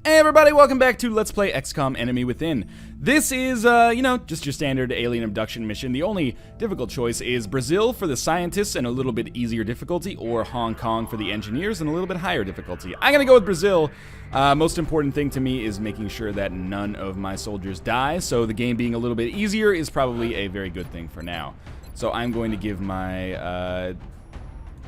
Hey everybody, welcome back to Let's Play XCOM Enemy Within. This is, just your standard alien abduction mission. The only difficult choice is Brazil for the scientists and a little bit easier difficulty, or Hong Kong for the engineers and a little bit higher difficulty. I'm gonna go with Brazil. Most important thing to me is making sure that none of my soldiers die, so the game being a little bit easier is probably a very good thing for now. So I'm going to give my,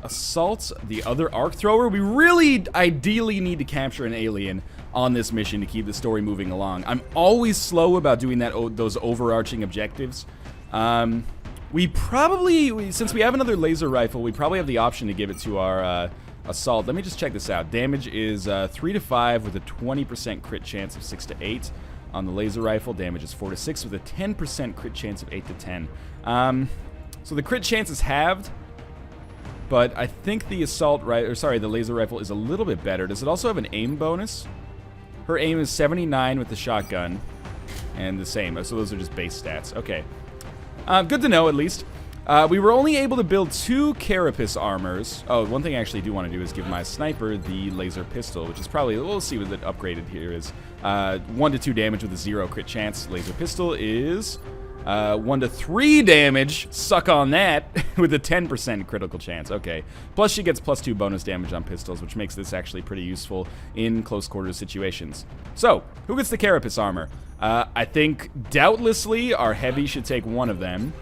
assault the other arc thrower. We really ideally need to capture an alien on this mission to keep the story moving along. I'm always slow about doing those overarching objectives. We probably, since we have another laser rifle, we probably have the option to give it to our assault. Let me just check this out. Damage is 3 to 5 with a 20% crit chance of 6 to 8. On the laser rifle, damage is 4 to 6 with a 10% crit chance of 8 to 10. So the crit chance is halved, but I think the the laser rifle is a little bit better. Does it also have an aim bonus? Her aim is 79 with the shotgun, and the same. So those are just base stats. Okay. Good to know, at least. We were only able to build 2 carapace armors. Oh, one thing I actually do want to do is give my sniper the laser pistol, which is probably, we'll see what the upgraded here is. 1 to 2 damage with a 0 crit chance. Laser pistol is 1 to 3 damage, suck on that, with a 10% critical chance. Okay. Plus she gets plus 2 bonus damage on pistols, which makes this actually pretty useful in close quarters situations. So, who gets the carapace armor? I think, doubtlessly, our heavy should take one of them.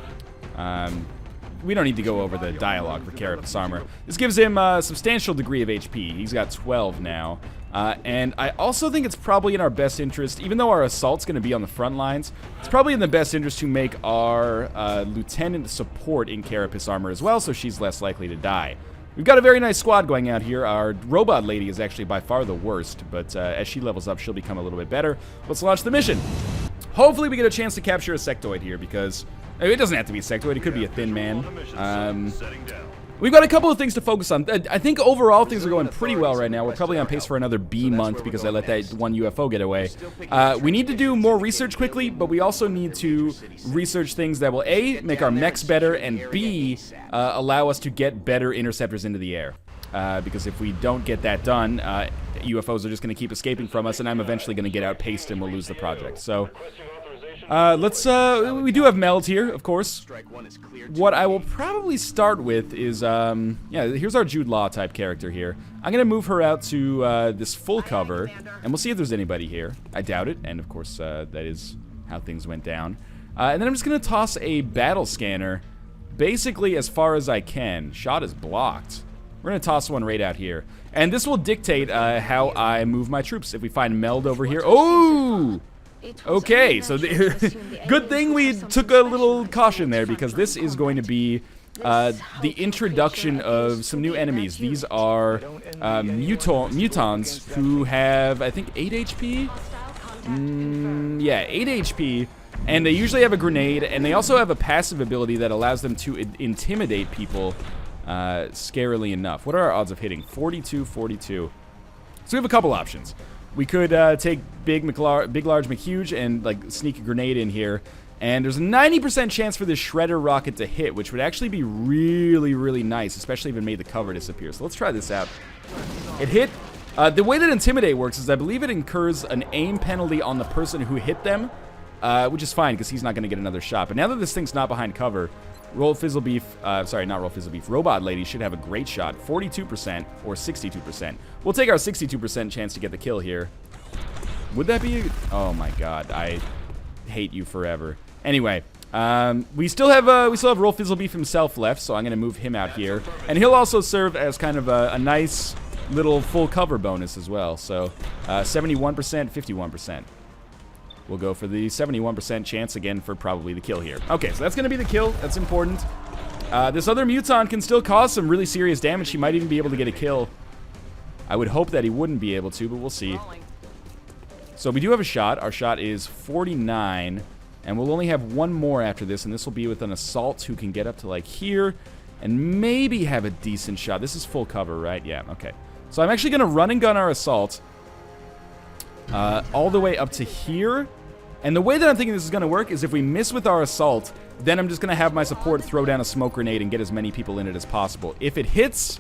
We don't need to go over the dialogue for carapace armor. This gives him a substantial degree of HP. He's got 12 now. And I also think it's probably in our best interest, even though our assault's going to be on the front lines, it's probably in the best interest to make our lieutenant support in carapace armor as well, so she's less likely to die. We've got a very nice squad going out here. Our robot lady is actually by far the worst, but as she levels up, she'll become a little bit better. Let's launch the mission. Hopefully we get a chance to capture a sectoid here, because it doesn't have to be a sectoid, it could be a thin man. We've got a couple of things to focus on. I think overall things are going pretty well right now. We're probably on pace for another B month because I let that one UFO get away. We need to do more research quickly, but we also need to research things that will A, make our mechs better, and B, allow us to get better interceptors into the air. Because if we don't get that done, UFOs are just going to keep escaping from us, and I'm eventually going to get outpaced and we'll lose the project. So we do have meld here, of course. What I will probably start with is, here's our Jude Law type character here. I'm gonna move her out to, this full cover, and we'll see if there's anybody here. I doubt it, and of course, that is how things went down. And then I'm just gonna toss a battle scanner, basically as far as I can. Shot is blocked. We're gonna toss one right out here. And this will dictate, how I move my troops. If we find meld over here, oh! Okay, so good thing we took a little caution there, because this is going to be the introduction of some new enemies. These are mutons who have, I think, 8 HP? Yeah, 8 HP, and they usually have a grenade, and they also have a passive ability that allows them to intimidate people scarily enough. What are our odds of hitting? 42, 42. So we have a couple options. We could take Big Large McHuge and like sneak a grenade in here, and there's a 90% chance for this shredder rocket to hit, which would actually be really, really nice, especially if it made the cover disappear. So let's try this out. It hit. The way that Intimidate works is I believe it incurs an aim penalty on the person who hit them, which is fine because he's not going to get another shot. But now that this thing's not behind cover, Robot Lady should have a great shot, 42% or 62%. We'll take our 62% chance to get the kill here. Would that be oh my god, I hate you forever. Anyway, we still have Roll Fizzlebeef himself left, so I'm gonna move him out here, and he'll also serve as kind of a nice little full cover bonus as well. So 71%, 51%. We'll go for the 71% chance again for probably the kill here. Okay, so that's going to be the kill. That's important. This other muton can still cause some really serious damage. He might even be able to get a kill. I would hope that he wouldn't be able to, but we'll see. So we do have a shot. Our shot is 49, and we'll only have one more after this, and this will be with an assault who can get up to like here and maybe have a decent shot. This is full cover, right? Yeah, okay. So I'm actually going to run and gun our assault all the way up to here. And the way that I'm thinking this is going to work is if we miss with our assault, then I'm just going to have my support throw down a smoke grenade and get as many people in it as possible. If it hits,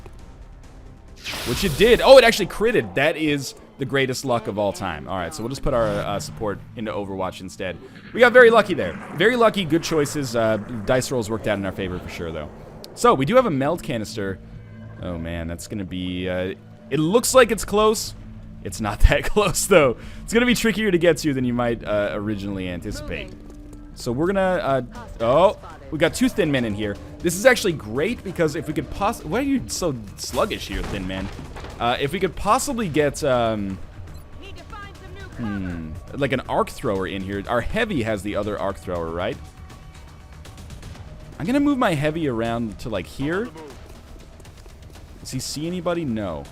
which it did. Oh, it actually critted. That is the greatest luck of all time. All right, so we'll just put our support into Overwatch instead. We got very lucky there. Very lucky, good choices. Dice rolls worked out in our favor for sure, though. So we do have a meld canister. Oh, man, that's going to be... it looks like it's close. It's not that close, though. It's going to be trickier to get to than you might originally anticipate. So we're going to... oh, we got 2 thin men in here. This is actually great because if we could possibly... Why are you so sluggish here, thin man? If we could possibly get... like an arc thrower in here. Our heavy has the other arc thrower, right? I'm going to move my heavy around to, like, here. Does he see anybody? No.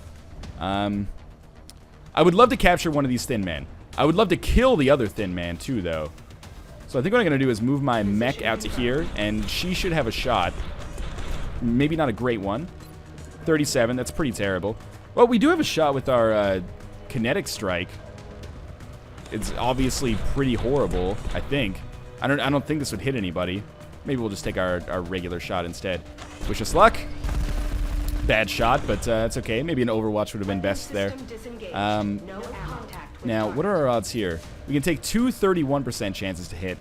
I would love to capture one of these thin men. I would love to kill the other thin man, too, though. So I think what I'm going to do is move my mech out to here, and she should have a shot. Maybe not a great one. 37, that's pretty terrible. Well, we do have a shot with our kinetic strike. It's obviously pretty horrible, I think. I don't think this would hit anybody. Maybe we'll just take our regular shot instead. Wish us luck. Bad shot, but it's okay. Maybe an Overwatch would have been best there. Now, what are our odds here? We can take 2 31% chances to hit.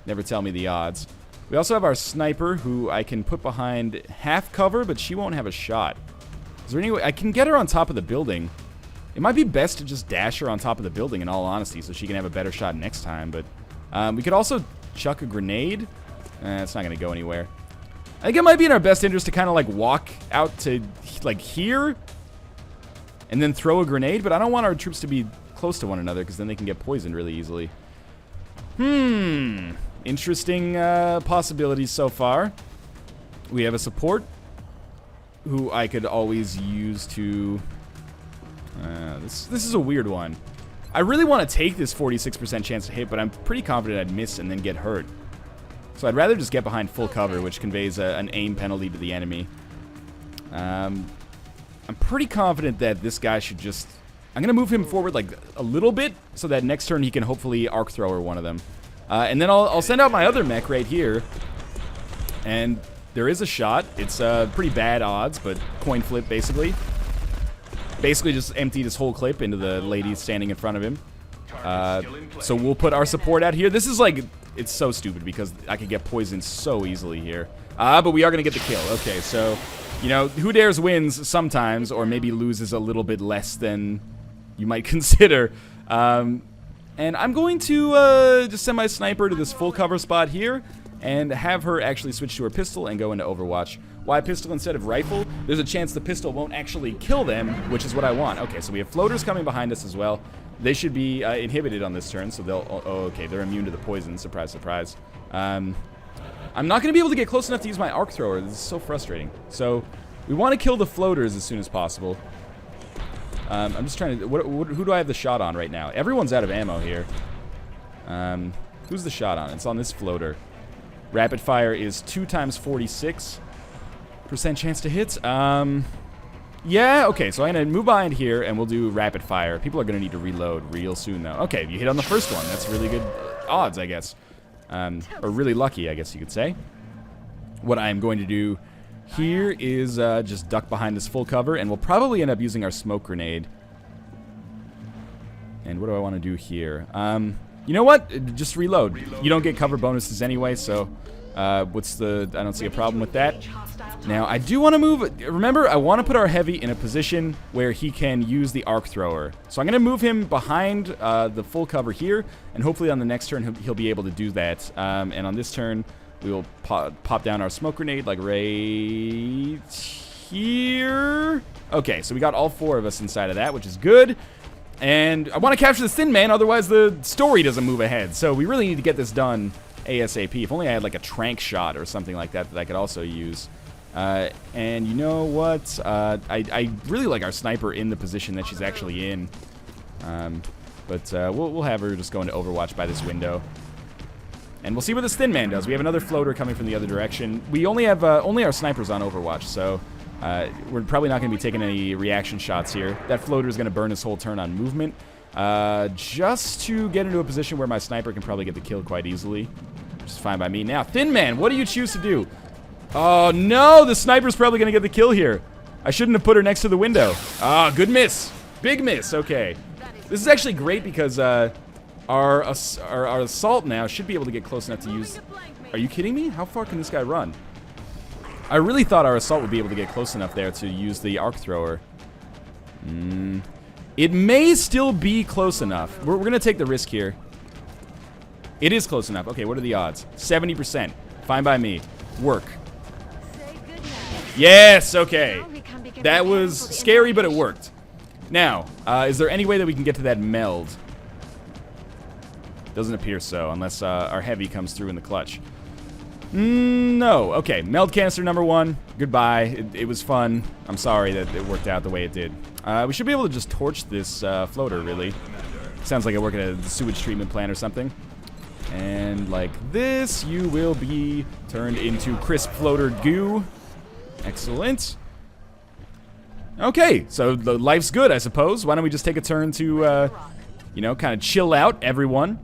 Never tell me the odds. We also have our sniper, who I can put behind half cover, but she won't have a shot. Is there any way? I can get her on top of the building. It might be best to just dash her on top of the building, in all honesty, so she can have a better shot next time. But we could also chuck a grenade. It's not going to go anywhere. I think it might be in our best interest to kind of like walk out to like here and then throw a grenade, but I don't want our troops to be close to one another because then they can get poisoned really easily. Interesting possibilities so far. We have a support who I could always use to... this is a weird one. I really want to take this 46% chance to hit, but I'm pretty confident I'd miss and then get hurt. So I'd rather just get behind full cover, which conveys an aim penalty to the enemy. I'm pretty confident that this guy should just... I'm going to move him forward like a little bit so that next turn he can hopefully arc thrower one of them. And then I'll send out my other mech right here. And there is a shot. It's pretty bad odds, but coin flip basically. Basically just emptied his whole clip into the lady standing in front of him. So we'll put our support out here. This is like... It's so stupid because I could get poisoned so easily here. But we are going to get the kill. Okay, so, you know, who dares wins sometimes, or maybe loses a little bit less than you might consider. And I'm going to just send my sniper to this full cover spot here and have her actually switch to her pistol and go into Overwatch. Why pistol instead of rifle? There's a chance the pistol won't actually kill them, which is what I want. Okay, so we have floaters coming behind us as well. They should be inhibited on this turn, so they'll... Oh, okay, they're immune to the poison. Surprise, surprise. I'm not going to be able to get close enough to use my arc thrower. This is so frustrating. So, we want to kill the floaters as soon as possible. I'm just trying to... who do I have the shot on right now? Everyone's out of ammo here. Who's the shot on? It's on this floater. Rapid fire is 2 times 46% chance to hit. Yeah, okay, so I'm going to move behind here, and we'll do rapid fire. People are going to need to reload real soon, though. Okay, you hit on the first one. That's really good odds, I guess. Or really lucky, I guess you could say. What I'm going to do here is just duck behind this full cover, and we'll probably end up using our smoke grenade. And what do I want to do here? You know what? Just reload. You don't get cover bonuses anyway, so I don't see a problem with that. Now, I do want to move... Remember, I want to put our heavy in a position where he can use the arc thrower. So I'm going to move him behind the full cover here, and hopefully on the next turn he'll be able to do that. And on this turn, we will pop down our smoke grenade, like right here. Okay, so we got all 4 of us inside of that, which is good. And I want to capture the thin man, otherwise the story doesn't move ahead. So we really need to get this done ASAP. If only I had like a trank shot or something like that I could also use. And you know what? I really like our sniper in the position that she's actually in. But we'll have her just go into Overwatch by this window. And we'll see what this thin man does. We have another floater coming from the other direction. We only have only our snipers on Overwatch, so we're probably not going to be taking any reaction shots here. That floater is going to burn his whole turn on movement. Just to get into a position where my sniper can probably get the kill quite easily. Which is fine by me. Now, thin man, what do you choose to do? Oh, no! The sniper's probably going to get the kill here. I shouldn't have put her next to the window. Ah, good miss. Big miss, okay. This is actually great because our assault now should be able to get close enough to use... Are you kidding me? How far can this guy run? I really thought our assault would be able to get close enough there to use the arc thrower. It may still be close enough. We're going to take the risk here. It is close enough. Okay, what are the odds? 70%. Fine by me. Work. Yes, okay. That was scary, but it worked. Now, is there any way that we can get to that meld? Doesn't appear so, unless our heavy comes through in the clutch. No. Okay, meld canister number 1. Goodbye. It was fun. I'm sorry that it worked out the way it did. We should be able to just torch this floater, really. Sounds like I work at a sewage treatment plant or something. And like this, you will be turned into crisp floater goo. Excellent. Okay, so the life's good, I suppose. Why don't we just take a turn to, you know, kind of chill out, everyone.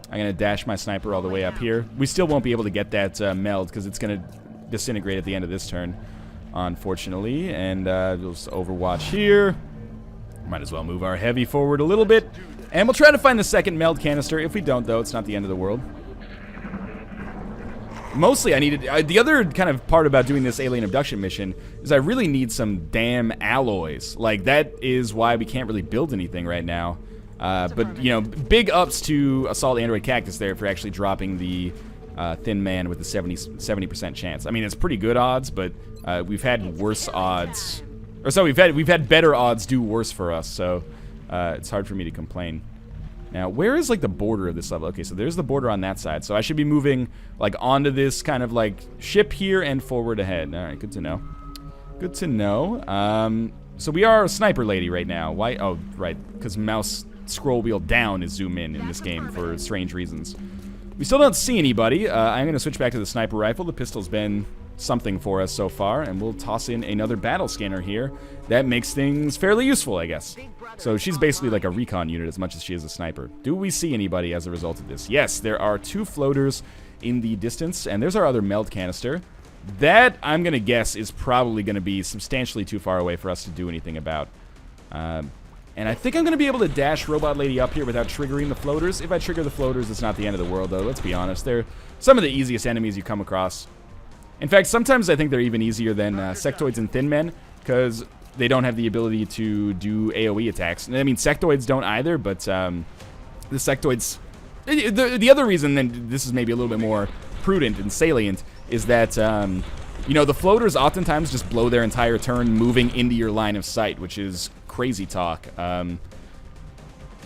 I'm going to dash my sniper all the way up here. We still won't be able to get that meld because it's going to disintegrate at the end of this turn, unfortunately. And we'll just overwatch here. Might as well move our heavy forward a little bit. And we'll try to find the second meld canister. If we don't, though, it's not the end of the world. Mostly, I needed... the other kind of part about doing this alien abduction mission is I really need some damn alloys. Like, that is why we can't really build anything right now. But, you know, big ups to Assault Android Cactus there for actually dropping the Thin Man with the 70% chance. I mean, it's pretty good odds, but we've had worse odds. Or so we've had better odds do worse for us, so it's hard for me to complain. Now, where is, like, the border of this level? Okay, so there's the border on that side. So I should be moving, like, onto this kind of, like, ship here and forward ahead. All right, good to know. Good to know. So we are a sniper lady right now. Why? Oh, right, because mouse scroll wheel down is zoom in this game for strange reasons. We still don't see anybody. I'm going to switch back to the sniper rifle. The pistol's been something for us so far, and we'll toss in another battle scanner here. That makes things fairly useful, I guess. So she's basically like a recon unit as much as she is a sniper. Do we see anybody as a result of this? Yes, there are 2 floaters in the distance, and there's our other meld canister. That, I'm going to guess, is probably going to be substantially too far away for us to do anything about. And I think I'm going to be able to dash Robot Lady up here without triggering the floaters. If I trigger the floaters, it's not the end of the world, though. Let's be honest. They're some of the easiest enemies you come across. In fact, sometimes I think they're even easier than sectoids and thin men, because they don't have the ability to do AoE attacks. I mean, sectoids don't either, but the sectoids... The other reason, then this is maybe a little bit more prudent and salient, is that, you know, the floaters oftentimes just blow their entire turn moving into your line of sight, which is crazy talk.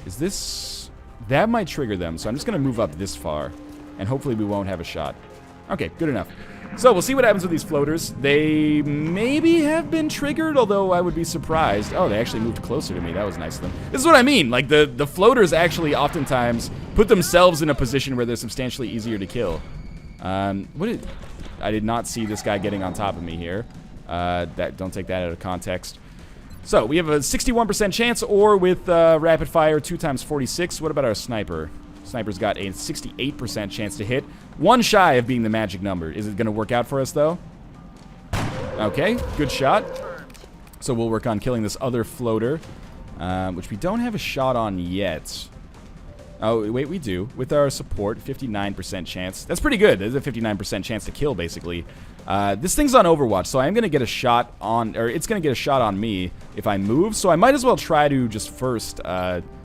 Is this... That might trigger them, so I'm just going to move up this far, and hopefully we won't have a shot. Okay, good enough. So we'll see what happens with these floaters. They maybe have been triggered, although I would be surprised. Oh, they actually moved closer to me. That was nice of them. This is what I mean. Like, the floaters actually oftentimes put themselves in a position where they're substantially easier to kill. I did not see this guy getting on top of me here. Don't take that out of context. So, we have a 61% chance, or with rapid fire, 2 times 46. What about our sniper? Sniper's got a 68% chance to hit. 1 shy of being the magic number. Is it going to work out for us, though? Okay, good shot. So we'll work on killing this other floater, which we don't have a shot on yet. Oh, wait, we do. With our support, 59% chance. That's pretty good. There's a 59% chance to kill, basically. This thing's on Overwatch, so I'm going to get a shot on... Or it's going to get a shot on me if I move, so I might as well try to just first...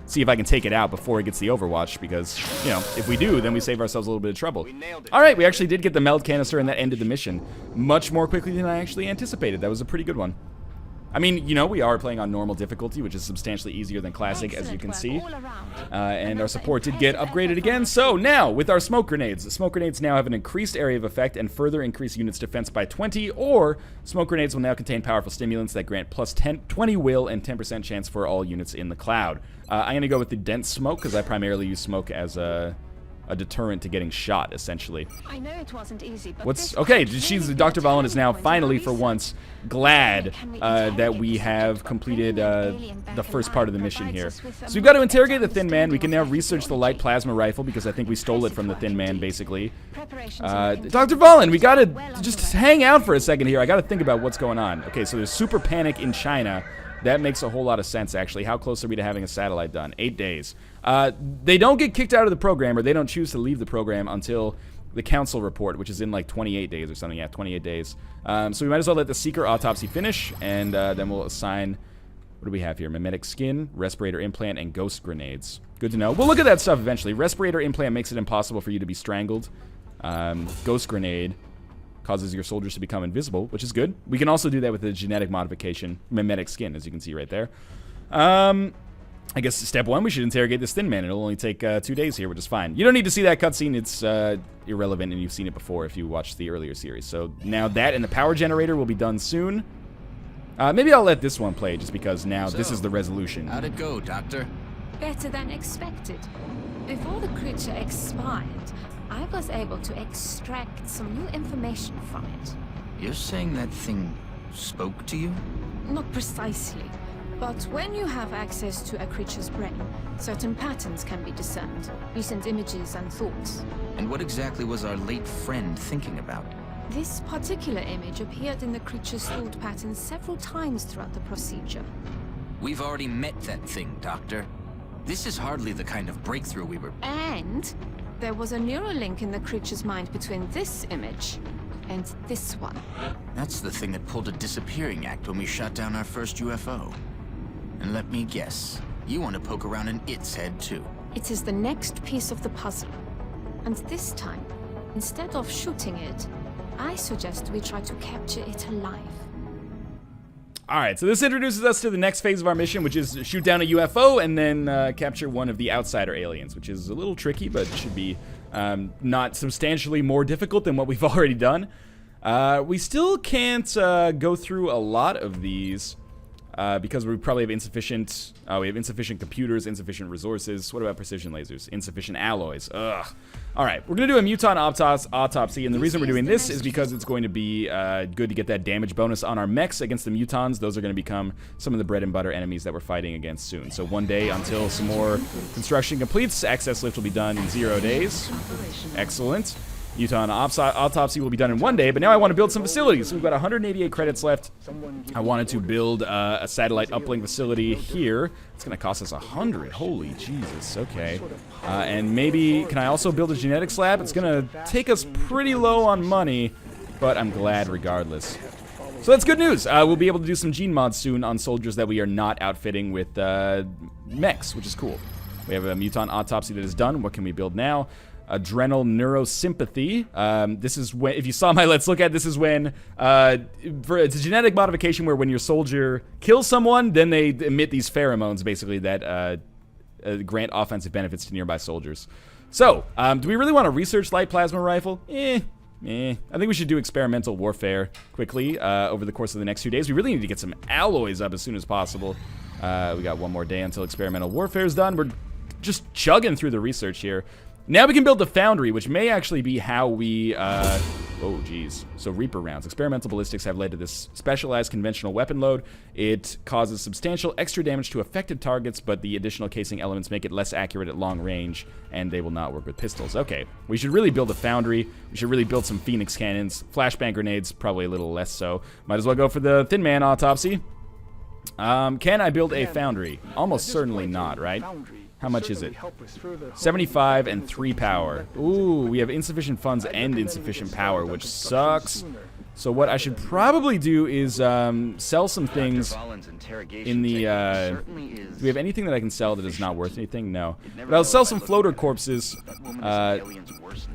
see if I can take it out before it gets the Overwatch, because, you know, if we do, then we save ourselves a little bit of trouble. Alright, we actually did get the meld canister, and that ended the mission much more quickly than I actually anticipated. That was a pretty good one. I mean, you know, we are playing on normal difficulty, which is substantially easier than classic, as you can see. And our support did get upgraded again. So now, with our smoke grenades, the smoke grenades now have an increased area of effect and further increase units' defense by 20, or smoke grenades will now contain powerful stimulants that grant plus 20 will and 10% chance for all units in the cloud. I'm going to go with the dense smoke, because I primarily use smoke as a deterrent to getting shot, essentially. I know it wasn't easy, but okay, Dr. Valen is now finally, for once, glad that we have completed the first part of the mission here. So we've got to interrogate the Thin Man. We can now research the light plasma rifle, because I think we stole it from the Thin Man, basically. Dr. Valen, we got to just hang out for a second here. I got to think about what's going on. Okay, so there's super panic in China. That makes a whole lot of sense, actually. How close are we to having a satellite done? 8 days. They don't get kicked out of the program, or they don't choose to leave the program until the council report, which is in like 28 days or something. Yeah, 28 days. So we might as well let the Seeker autopsy finish, and then we'll assign... What do we have here? Mimetic skin, respirator implant, and ghost grenades. Good to know. We'll look at that stuff eventually. Respirator implant makes it impossible for you to be strangled. Ghost grenade causes your soldiers to become invisible, which is good. We can also do that with the genetic modification, mimetic skin, as you can see right there. I guess step 1, we should interrogate this Thin Man. It'll only take 2 days here, which is fine. You don't need to see that cutscene. It's irrelevant, and you've seen it before if you watched the earlier series. So now that and the power generator will be done soon. Maybe I'll let this one play, just because now this is the resolution. How'd it go, Doctor? Better than expected. Before the creature expired, I was able to extract some new information from it. You're saying that thing spoke to you? Not precisely, but when you have access to a creature's brain, certain patterns can be discerned, recent images and thoughts. And what exactly was our late friend thinking about? This particular image appeared in the creature's thought patterns several times throughout the procedure. We've already met that thing, Doctor. This is hardly the kind of breakthrough we were... And there was a neural link in the creature's mind between this image and this one. That's the thing that pulled a disappearing act when we shot down our first UFO. And let me guess, you want to poke around in its head too. It is the next piece of the puzzle. And this time, instead of shooting it, I suggest we try to capture it alive. Alright, so this introduces us to the next phase of our mission, which is shoot down a UFO and then capture one of the outsider aliens, which is a little tricky, but should be not substantially more difficult than what we've already done. We still can't go through a lot of these because we probably have insufficient... we have insufficient computers, insufficient resources. What about precision lasers? Insufficient alloys. Ugh. Alright, we're going to do a mutant autopsy, and the reason we're doing this is because it's going to be good to get that damage bonus on our mechs against the mutons. Those are going to become some of the bread and butter enemies that we're fighting against soon. So 1 day until some more construction completes. Access lift will be done in 0 days. Excellent. Mutant autopsy will be done in 1 day, but now I want to build some facilities. So we've got 188 credits left. I wanted to build a satellite uplink facility here. It's going to cost us 100. Holy Jesus. Okay. And maybe, can I also build a genetics lab? It's going to take us pretty low on money, but I'm glad regardless. So that's good news. We'll be able to do some gene mods soon on soldiers that we are not outfitting with mechs, which is cool. We have a mutant autopsy that is done. What can we build now? Adrenal neurosympathy. This is when, if you saw my Let's Look At, this is when, it's a genetic modification where when your soldier kills someone, then they emit these pheromones, basically, that grant offensive benefits to nearby soldiers. So, do we really want a research light plasma rifle? I think we should do experimental warfare quickly over the course of the next few days. We really need to get some alloys up as soon as possible. We got 1 more day until experimental warfare is done. We're just chugging through the research here. Now we can build the foundry, which may actually be how we, oh geez. So Reaper rounds. Experimental ballistics have led to this specialized conventional weapon load. It causes substantial extra damage to affected targets, but the additional casing elements make it less accurate at long range, and they will not work with pistols. Okay, we should really build a foundry. We should really build some Phoenix cannons. Flashbang grenades, probably a little less so. Might as well go for the Thin Man autopsy. Can I build a foundry? Almost certainly not, right? How much is it? 75 and 3 power. Ooh, we have insufficient funds and insufficient power, which sucks. So what I should probably do is sell some things in the... do we have anything that I can sell that is not worth anything? No. But I'll sell some floater corpses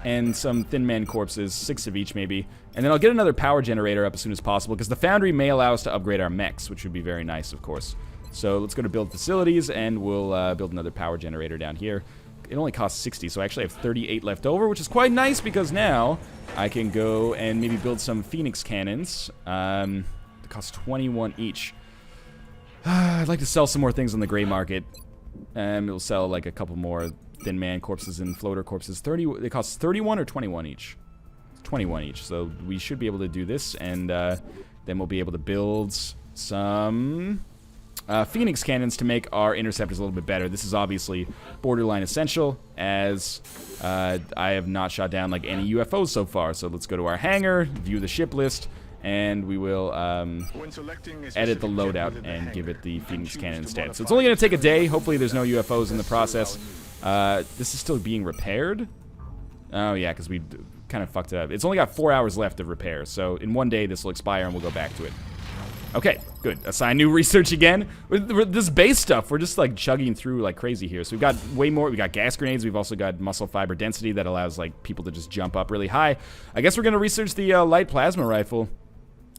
and some Thin Man corpses, 6 of each maybe. And then I'll get another power generator up as soon as possible, because the foundry may allow us to upgrade our mechs, which would be very nice, of course. So let's go to build facilities, and we'll build another power generator down here. It only costs 60, so I actually have 38 left over, which is quite nice, because now I can go and maybe build some Phoenix cannons. They cost 21 each. I'd like to sell some more things on the gray market. We'll sell like a couple more Thin Man corpses and floater corpses. They cost 31 or 21 each? 21 each, so we should be able to do this, and then we'll be able to build some... Phoenix cannons to make our interceptors a little bit better. This is obviously borderline essential, as I have not shot down like any UFOs so far. So let's go to our hangar, view the ship list, and we will edit the loadout and give it the Phoenix Cannon instead. So it's only going to take a day. Hopefully there's no UFOs in the process. This is still being repaired. Oh yeah, because we kind of fucked it up. It's only got 4 hours left of repair, so in one day this will expire and we'll go back to it. Okay, good. Assign new research again. With this base stuff, we're just like chugging through like crazy here. So we've got way more. We got gas grenades. We've also got muscle fiber density that allows like people to just jump up really high. I guess we're gonna research the light plasma rifle,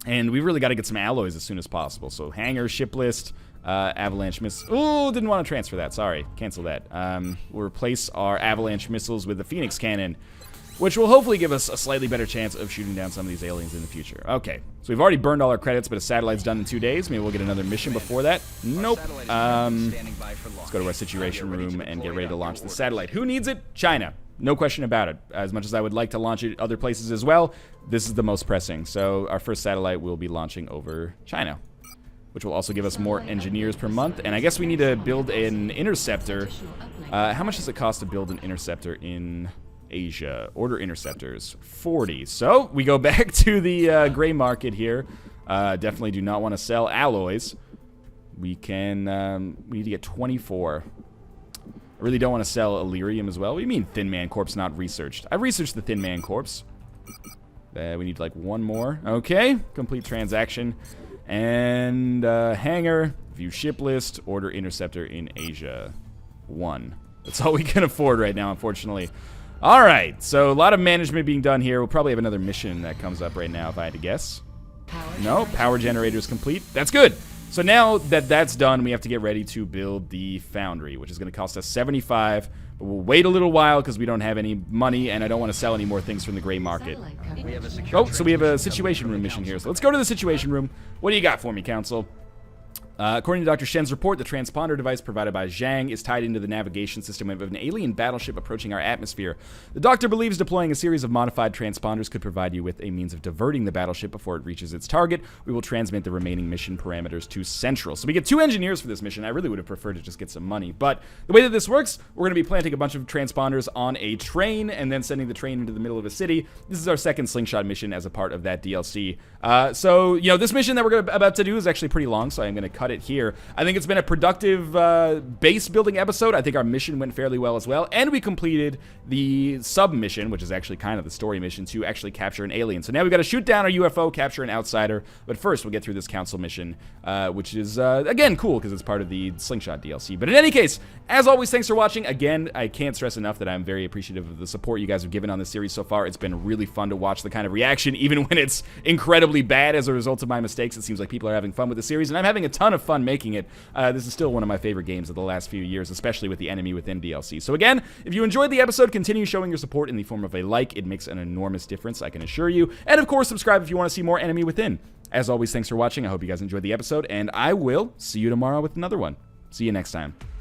and we really got to get some alloys as soon as possible. So hangar, ship list, avalanche missiles. Oh, didn't want to transfer that. Sorry, cancel that. We'll replace our avalanche missiles with the Phoenix Cannon, which will hopefully give us a slightly better chance of shooting down some of these aliens in the future. Okay, so we've already burned all our credits, but a satellite's done in 2 days. Maybe we'll get another mission before that. Nope. Let's go to our situation room and get ready to launch the satellite. Who needs it? China. No question about it. As much as I would like to launch it other places as well, this is the most pressing. So our first satellite will be launching over China, which will also give us more engineers per month. And I guess we need to build an interceptor. How much does it cost to build an interceptor in Asia? Order interceptors, 40. So we go back to the gray market here. Definitely do not want to sell alloys. We can, we need to get 24. I really don't want to sell Illyrium as well. What do you mean Thin Man Corpse not researched? I researched the Thin Man Corpse. We need like one more. Okay, complete transaction. And hangar, view ship list, order interceptor in Asia. 1. That's all we can afford right now, unfortunately. Alright, so a lot of management being done here. We'll probably have another mission that comes up right now if I had to guess. No, power generator is complete. That's good. So now that that's done, we have to get ready to build the foundry, which is going to cost us 75. But we'll wait a little while because we don't have any money, and I don't want to sell any more things from the gray market. Oh, so we have a situation room mission here. So let's go to the situation room. What do you got for me, Council? According to Dr. Shen's report, the transponder device provided by Zhang is tied into the navigation system of an alien battleship approaching our atmosphere. The doctor believes deploying a series of modified transponders could provide you with a means of diverting the battleship before it reaches its target. We will transmit the remaining mission parameters to Central. So we get 2 engineers for this mission. I really would have preferred to just get some money. But the way that this works, we're going to be planting a bunch of transponders on a train and then sending the train into the middle of a city. This is our second slingshot mission as a part of that DLC. So, you know, this mission that we're about to do is actually pretty long, so I'm going to cut it here. I think it's been a productive base building episode. I think our mission went fairly well as well, and we completed the sub mission, which is actually kind of the story mission, to actually capture an alien. So now we've got to shoot down our UFO, capture an outsider, but first we'll get through this council mission, which is again cool because it's part of the slingshot DLC. But in any case, as always, thanks for watching. Again, I can't stress enough that I'm very appreciative of the support you guys have given on this series so far. It's been really fun to watch the kind of reaction, even when it's incredibly bad as a result of my mistakes. It seems like people are having fun with the series, and I'm having a ton of fun making it. This is still one of my favorite games of the last few years, especially with the Enemy Within DLC. So again, if you enjoyed the episode, continue showing your support in the form of a like. It makes an enormous difference, I can assure you. And of course, subscribe if you want to see more Enemy Within. As always, thanks for watching. I hope you guys enjoyed the episode, and I will see you tomorrow with another one. See you next time.